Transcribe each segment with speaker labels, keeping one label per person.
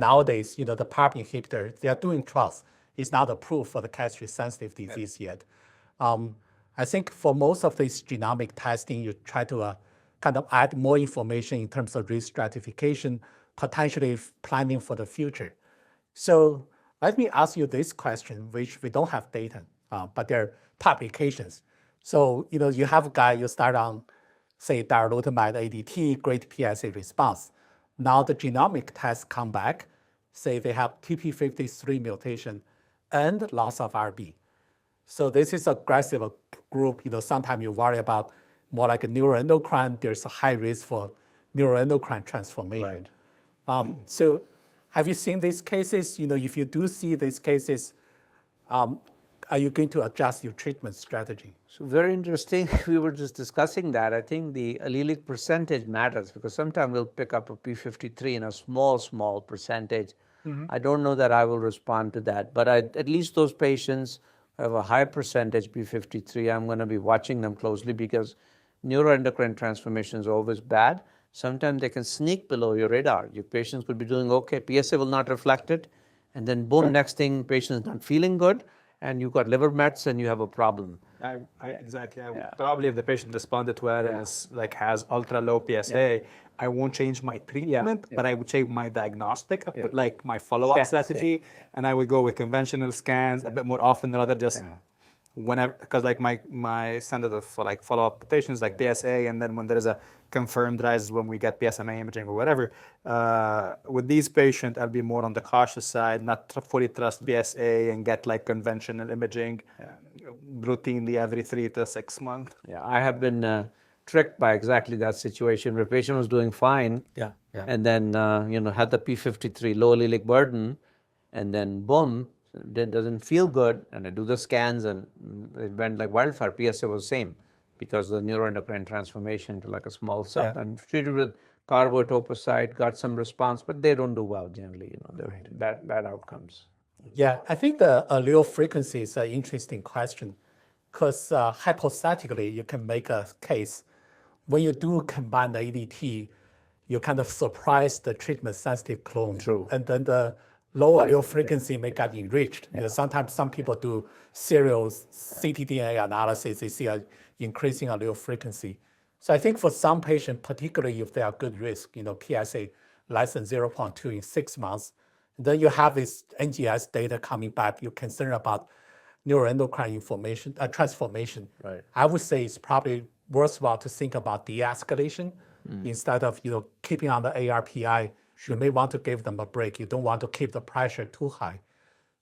Speaker 1: nowadays, the PARP inhibitor, they are doing trials. It's not approved for the castrate-sensitive disease yet. I think for most of this genomic testing, you try to kind of add more information in terms of risk stratification, potentially planning for the future. So let me ask you this question, which we don't have data, but there are publications. So, you have a guy, you start on, say, darolutamide ADT, great PSA response. Now the genomic tests come back, say they have TP53 mutation and loss of RB. So this is aggressive group. Sometimes you worry about more like a neuroendocrine. There's a high risk for neuroendocrine transformation. Right. So have you seen these cases? If you do see these cases, are you going to adjust your treatment strategy?
Speaker 2: So very interesting. We were just discussing that. I think the allelic percentage matters because sometimes we'll pick up a P53 in a small percentage. Mm-hmm. I don't know that I will respond to that, but at least those patients have a high percentage P53. I'm going to be watching them closely because neuroendocrine transformation is always bad. Sometimes they can sneak below your radar. Your patients could be doing okay. PSA will not reflect it. And then boom, next thing, patient is not feeling good. And you've got liver mets and you have a problem.
Speaker 3: Exactly. Probably if the patient responded well and has ultra low PSA, I won't change my treatment, but I would change my diagnostic, my follow-up strategy, and I would go with conventional scans a bit more often rather just whenever, because my standard of follow-up patients like PSA, and then when there is a confirmed rise when we get PSMA imaging or whatever. With these patients, I'll be more on the cautious side, not fully trust PSA and get conventional imaging routinely every 3 to 6 months.
Speaker 2: Yeah, I have been tricked by exactly that situation where patient was doing fine, and then had the P53 low allelic burden, and then boom, it doesn't feel good, and I do the scans and it went like wildfire. PSA was same because of the neuroendocrine transformation to a small cell, and treated with carbotoposide, got some response, but they don't do well generally. Bad outcomes.
Speaker 1: Yeah, I think the allele frequency is an interesting question because hypothetically you can make a case when you do combine the ADT, you kind of surprise the treatment-sensitive clone.
Speaker 2: True.
Speaker 1: And then the low allele frequency may get enriched. Sometimes some people do serial ctDNA analysis, they see an increasing allele frequency. So I think for some patients, particularly if they are good risk, PSA less than 0.2 in 6 months, then you have this NGS data coming back, you're concerned about neuroendocrine transformation.
Speaker 2: Right.
Speaker 1: I would say it's probably worthwhile to think about de-escalation instead of keeping on the ARPI. You may want to give them a break. You don't want to keep the pressure too high.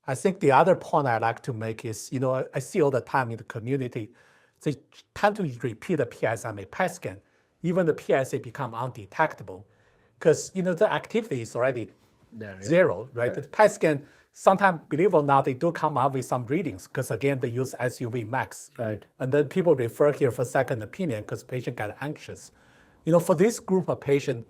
Speaker 1: I think the other point I like to make is, I see all the time in the community, they tend to repeat the PSMA PET scan. Even the PSA become undetectable because, the activity is already zero, right? The PET scan, sometimes, believe it or not, they do come up with some readings because, again, they use SUV max.
Speaker 2: Right.
Speaker 1: And then people refer here for second opinion because patient get anxious. For this group of patients,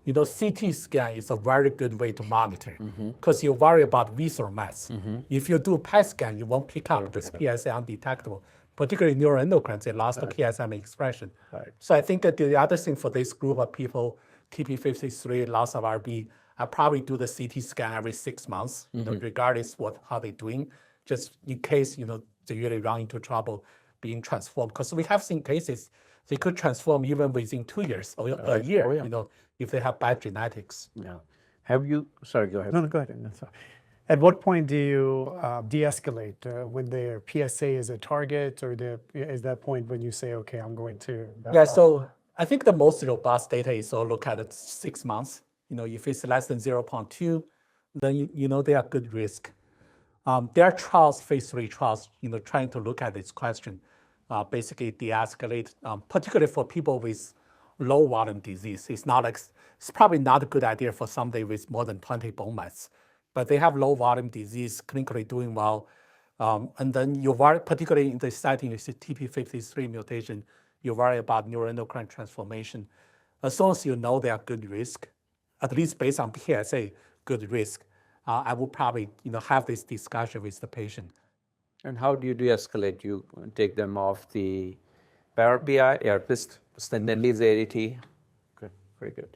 Speaker 1: CT scan is a very good way to monitor because you worry about visceral mass. If you do PET scan, you won't pick up this PSA undetectable, particularly neuroendocrines, they lost the PSMA expression.
Speaker 2: Right.
Speaker 1: So I think that the other thing for this group of people, TP53, loss of RB, I probably do the CT scan every 6 months, regardless how they're doing, just in case, they really run into trouble being transformed. Because we have seen cases, they could transform even within 2 years or a year, if they have bad genetics.
Speaker 2: Yeah. Sorry, go ahead.
Speaker 4: No, go ahead. At what point do you de-escalate? When their PSA is a target, or is that point when you say, okay, I'm going to...
Speaker 1: So I think the most robust data is all look at it 6 months. If it's less than 0.2, then they are good risk. There are trials, phase 3 trials, trying to look at this question, basically de-escalate, particularly for people with low volume disease. It's probably not a good idea for somebody with more than 20 bone mass, but they have low volume disease, clinically doing well. And then you worry, particularly in the setting, you see TP53 mutation, you worry about neuroendocrine transformation. As long as you know they are good risk, at least based on PSA, good risk, I will probably have this discussion with the patient.
Speaker 2: And how do you de-escalate? You take them off the ARPI, ARPIs, then leave the ADT? Good, very good.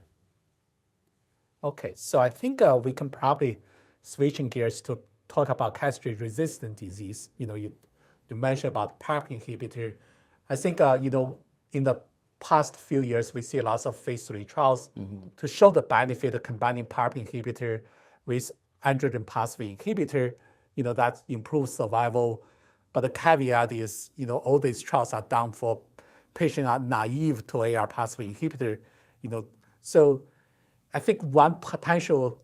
Speaker 1: Okay, so I think we can probably switching gears to talk about castrate-resistant disease. You mentioned about PARP inhibitor. I think, in the past few years, we see lots of phase 3 trials to show the benefit of combining PARP inhibitor with androgen pathway inhibitor, that improves survival. But the caveat is, all these trials are done for patients are naive to AR pathway inhibitor, So I think one potential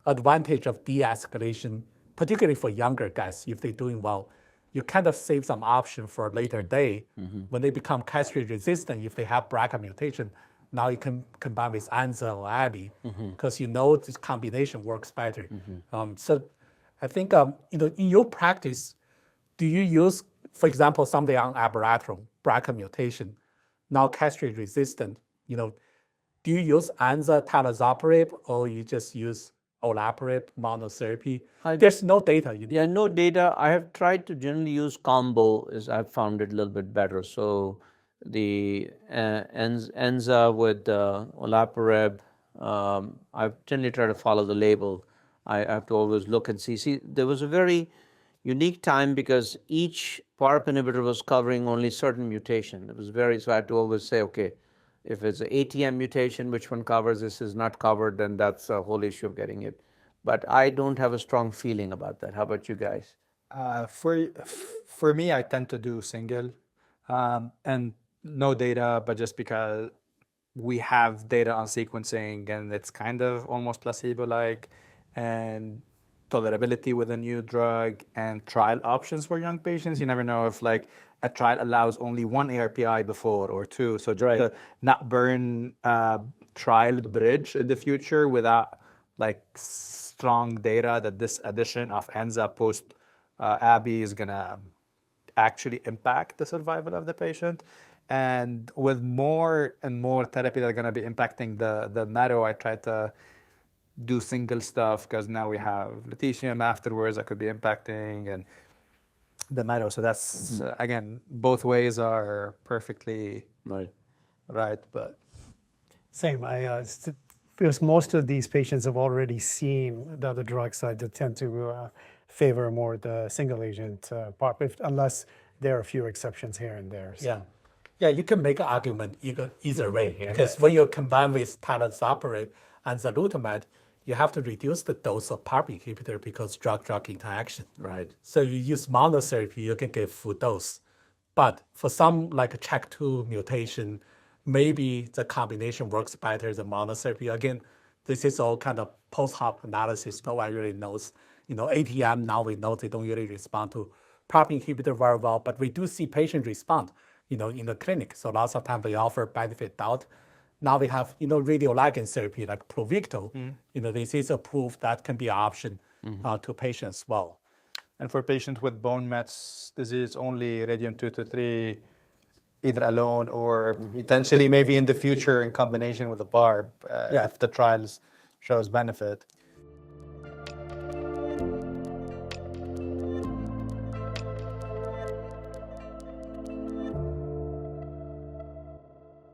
Speaker 1: advantage of de-escalation, particularly for younger guys, if they're doing well, you kind of save some option for a later day. When they become castrate-resistant, if they have BRCA mutation, now you can combine with ANZA or ARPI, because this combination works better. So I think, in your practice, do you use, for example, somebody on abiraterone, BRCA mutation, now castrate-resistant, do you use ANZA talazoparib or you just use olaparib monotherapy? There's no data.
Speaker 2: Yeah, no data. I have tried to generally use combo. I've found it a little bit better. So the ANZA with olaparib, I've generally tried to follow the label. I have to always look and see. See, there was a very unique time because each PARP inhibitor was covering only certain mutation. It was so I had to always say, okay, if it's an ATM mutation, which one covers, this is not covered, then that's a whole issue of getting it. But I don't have a strong feeling about that. How about you guys?
Speaker 3: For me, I tend to do single, and no data, but just because we have data on sequencing and it's kind of almost placebo-like, and tolerability with a new drug and trial options for young patients. You never know if a trial allows only one ARPI before or two. So just to not burn trial bridge in the future without strong data that this addition of ANZA post ARPI is gonna actually impact the survival of the patient. And with more and more therapy that are gonna be impacting the marrow, I try to do single stuff because now we have lutetium afterwards that could be impacting and the marrow. So that's again, both ways are perfectly right. But
Speaker 4: Same. Because most of these patients have already seen the other drug side that tend to favor more the single agent PARP, unless there are a few exceptions here and there. So.
Speaker 1: Yeah, you can make an argument either way, because when you combine with talazoparib and enzalutamide, you have to reduce the dose of PARP inhibitor because drug-drug interaction.
Speaker 2: Right.
Speaker 1: So you use monotherapy, you can get full dose. But for some like a CHEK2 mutation, maybe the combination works better than monotherapy. Again, this is all kind of post-hoc analysis. No one really knows. ATM, now we know they don't really respond to PARP inhibitor very well, but we do see patients respond, in the clinic. So lots of times we offer benefit doubt. Now we have, radioligand therapy like Pluvicto. This is approved. That can be an option to patients as well.
Speaker 3: And for patients with bone mets disease, only radium-223, either alone or potentially maybe in the future in combination with a PARP, if the trials shows benefit.